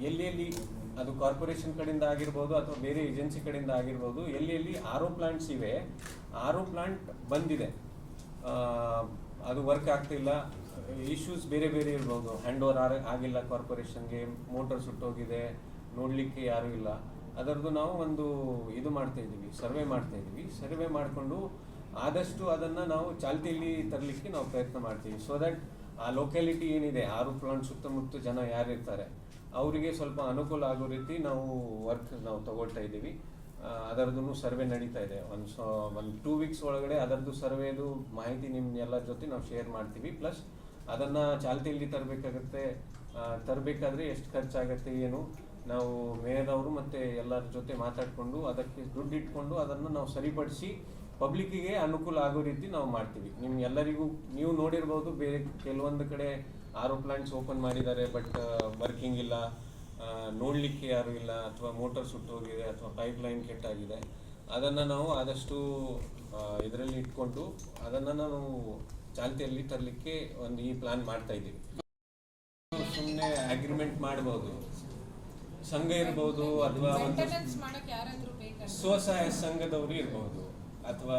ಎಲ್ಲೆಲ್ಲಿ ಅದು ಕಾರ್ಪೊರೇಷನ್ ಕಡೆಯಿಂದ ಆಗಿರ್ಬೋದು ಅಥವಾ ಬೇರೆ ಏಜೆನ್ಸಿ ಕಡೆಯಿಂದ ಆಗಿರ್ಬೋದು, ಎಲ್ಲೆಲ್ಲಿ RO ಪ್ಲಾಂಟ್ಸ್ ಇವೆ, RO ಪ್ಲಾಂಟ್ ಬಂದಿದೆ, ಅದು ವರ್ಕ್ ಆಗ್ತಿಲ್ಲ, ಇಶ್ಯೂಸ್ ಬೇರೆ ಬೇರೆ ಇರ್ಬೋದು, ಹ್ಯಾಂಡ್ ಓವರ್ ಆಗಿಲ್ಲ ಕಾರ್ಪೊರೇಷನ್ಗೆ, ಮೋಟರ್ ಸುಟ್ಟೋಗಿದೆ, ನೋಡಲಿಕ್ಕೆ ಯಾರೂ ಇಲ್ಲ, ಅದರದ್ದು ನಾವು ಒಂದು ಇದು ಮಾಡ್ತಾ ಇದ್ದೀವಿ, ಸರ್ವೆ ಮಾಡಿಕೊಂಡು ಆದಷ್ಟು ಅದನ್ನು ನಾವು ಚಾಲ್ತಿಯಲ್ಲಿ ತರಲಿಕ್ಕೆ ನಾವು ಪ್ರಯತ್ನ ಮಾಡ್ತೀವಿ. ಸೊ ದಟ್ ಆ ಲೊಕ್ಯಾಲಿಟಿ ಏನಿದೆ, RO ಪ್ಲಾಂಟ್ ಸುತ್ತಮುತ್ತ ಜನ ಯಾರಿರ್ತಾರೆ ಅವರಿಗೆ ಸ್ವಲ್ಪ ಅನುಕೂಲ ಆಗೋ ರೀತಿ ನಾವು ವರ್ಕ್ ನಾವು ತಗೊಳ್ತಾ ಇದ್ದೀವಿ. ಅದರದ್ದು ಸರ್ವೆ ನಡೀತಾ ಇದೆ. ಒಂದು 2 ವೀಕ್ಸ್ ಒಳಗಡೆ ಅದರದ್ದು ಸರ್ವೇದು ಮಾಹಿತಿ ನಿಮ್ಮ ಎಲ್ಲರ ಜೊತೆ ನಾವು ಶೇರ್ ಮಾಡ್ತೀವಿ. ಪ್ಲಸ್ ಅದನ್ನು ಚಾಲ್ತಿಯಲ್ಲಿ ತರಬೇಕಾದ್ರೆ ಎಷ್ಟು ಖರ್ಚಾಗತ್ತೆ ಏನು, ನಾವು ಮೇಯರ್ ಅವರು ಮತ್ತು ಎಲ್ಲರ ಜೊತೆ ಮಾತಾಡಿಕೊಂಡು ಅದಕ್ಕೆ ದುಡ್ಡು ಇಟ್ಕೊಂಡು ಅದನ್ನು ನಾವು ಸರಿಪಡಿಸಿ ಪಬ್ಲಿಕ್ಕಿಗೆ ಅನುಕೂಲ ಆಗೋ ರೀತಿ ನಾವು ಮಾಡ್ತೀವಿ. ಎಲ್ಲರಿಗೂ ನೀವು ನೋಡಿರ್ಬೋದು, ಬೇರೆ ಕೆಲವೊಂದು ಕಡೆ RO ಪ್ಲಾಂಟ್ಸ್ ಓಪನ್ ಮಾಡಿದ್ದಾರೆ, ಬಟ್ ವರ್ಕಿಂಗ್ ಇಲ್ಲ, ನೋಡಲಿಕ್ಕೆ ಯಾರೂ ಇಲ್ಲ, ಅಥವಾ ಮೋಟರ್ ಸುಟ್ಟೋಗಿದೆ ಅಥವಾ ಪೈಪ್ಲೈನ್ ಕೆಟ್ಟಾಗಿದೆ. ಅದನ್ನು ನಾವು ಆದಷ್ಟು ಇದರಲ್ಲಿ ಇಟ್ಕೊಂಡು ಅದನ್ನು ನಾವು ಚಾಲ್ತಿಯಲ್ಲಿ ತರಲಿಕ್ಕೆ ಈ ಪ್ಲಾನ್ ಮಾಡ್ತಾ ಇದ್ದೀವಿ. ಸುಮ್ಮನೆ ಅಗ್ರಿಮೆಂಟ್ ಮಾಡ್ಬೋದು, ಸಂಘ ಇರ್ಬೋದು ಅಥವಾ ಒಂದು ಸ್ವಸಹಾಯ ಸಂಘದವರು ಇರ್ಬೋದು ಅಥವಾ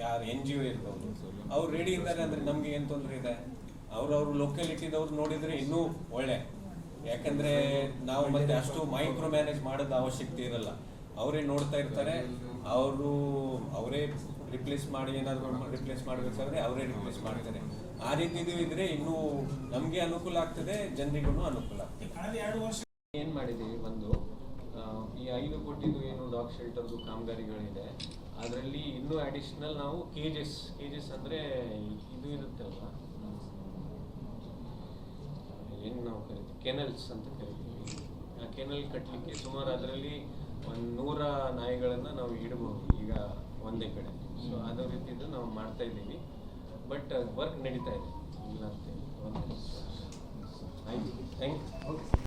ಯಾರು NGO ಇರ್ಬೋದು, ಅವ್ರು ರೆಡಿ ಇದ್ದಾರೆ ಅಂದರೆ ನಮಗೆ ಏನು ತೊಂದರೆ ಇದೆ. ಅವ್ರವ್ರ ಲೊಕ್ಯಾಲಿಟಿದವ್ರು ನೋಡಿದರೆ ಇನ್ನೂ ಒಳ್ಳೆ, ಯಾಕಂದರೆ ನಾವು ಮತ್ತೆ ಅಷ್ಟು ಮೈಕ್ರೋ ಮ್ಯಾನೇಜ್ ಮಾಡೋದು ಅವಶ್ಯಕತೆ ಇರಲ್ಲ. ಅವರೇ ನೋಡ್ತಾ ಇರ್ತಾರೆ, ಅವರೇ ರಿಪ್ಲೇಸ್ ಮಾಡಿ ಏನಾದರೂ ರಿಪ್ಲೇಸ್ ಮಾಡಬೇಕಾದ್ರೆ ಅವರೇ ರಿಪ್ಲೇಸ್ ಮಾಡ್ತಾರೆ. ಆ ರೀತಿದು ಇದ್ರೆ ಇನ್ನೂ ನಮಗೆ ಅನುಕೂಲ ಆಗ್ತದೆ, ಜನರಿಗೂ ಅನುಕೂಲ ಆಗ್ತದೆ. ಏನು ಮಾಡಿದ್ದೀವಿ, ಈ 5 ಕೋಟಿದು ಏನು ಡಾಗ್ ಶೆಲ್ಟರ್ದು ಕಾಮಗಾರಿಗಳಿದೆ, ಅದರಲ್ಲಿ ಇನ್ನೂ ಅಡಿಷ್ನಲ್ ನಾವು ಕೇಜಸ್ ಅಂದರೆ ಇದು ಇರುತ್ತಲ್ವ, ಏನು ನಾವು ಕರಿತೀವಿ ಕೆನಲ್ಸ್ ಅಂತ ಕರಿತೀವಿ. ಆ ಕೆನಲ್ ಕಟ್ಟಲಿಕ್ಕೆ ಸುಮಾರು ಅದರಲ್ಲಿ 100 ನಾಯಿಗಳನ್ನು ನಾವು ಇಡಬಹುದು ಈಗ ಒಂದೇ ಕಡೆ. ಸೊ ಅದೇ ರೀತಿದ್ದು ನಾವು ಮಾಡ್ತಾ ಇದ್ದೀವಿ, ಬಟ್ ವರ್ಕ್ ನಡೀತಾ ಇದೆ ಇಲ್ಲ ಅಂತ. ಆಯ್ತು, ಥ್ಯಾಂಕ್ ಯು.